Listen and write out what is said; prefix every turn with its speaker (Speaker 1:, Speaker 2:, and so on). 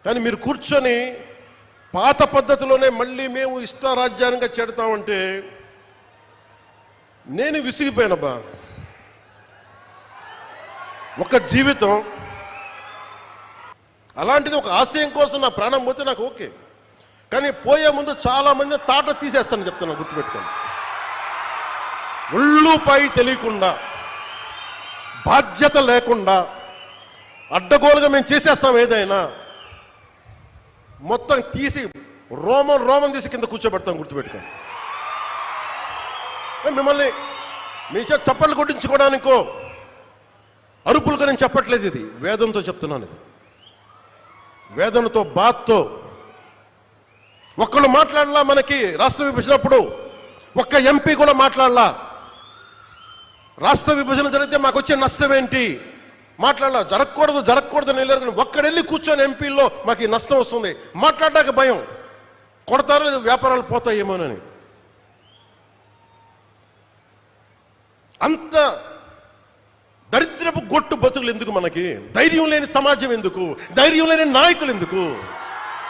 Speaker 1: కానీ మీరు కూర్చొని పాత పద్ధతిలోనే మళ్ళీ మేము ఇష్టారాజ్యాంగంగా చెడతామంటే నేను విసిగిపోయానబ్బా. ఒక జీవితం అలాంటిది, ఒక ఆశయం కోసం నా ప్రాణం పోతే నాకు ఓకే, కానీ పోయే ముందు చాలా మంది తాట తీసేస్తాను చెప్తాను, గుర్తుపెట్టుకోండి. ఒళ్ళుపై తెలియకుండా, బాధ్యత లేకుండా, అడ్డగోలుగా మేము చేసేస్తాం ఏదైనా, మొత్తం తీసి రోమం తీసి కింద కూర్చోబెడతాం, గుర్తుపెట్టుకోండి. మిమ్మల్ని మీ చేత చప్పట్లు కొట్టించుకోవడానికో అరుపులుగా నేను చెప్పట్లేదు, ఇది వేదంతో చెప్తున్నాను. ఇది వేదనతో, బాధతో. ఒక్కళ్ళు మాట్లాడలా, మనకి రాష్ట్ర విభజనప్పుడు ఒక్క ఎంపీ కూడా మాట్లాడలా. రాష్ట్ర విభజన జరిగితే మాకు వచ్చే నష్టం ఏంటి మాట్లాడలా. జరగకూడదు వెళ్ళారు. ఒక్కడెళ్ళి కూర్చొని ఎంపీల్లో మాకు ఈ నష్టం వస్తుంది మాట్లాడడానికి భయం, కొడతారో లేదు వ్యాపారాలు పోతాయేమోనని. అంత దరిద్రపు గొట్టు బతుకులు ఎందుకు మనకి? ధైర్యం లేని సమాజం ఎందుకు? ధైర్యం లేని నాయకులు ఎందుకు?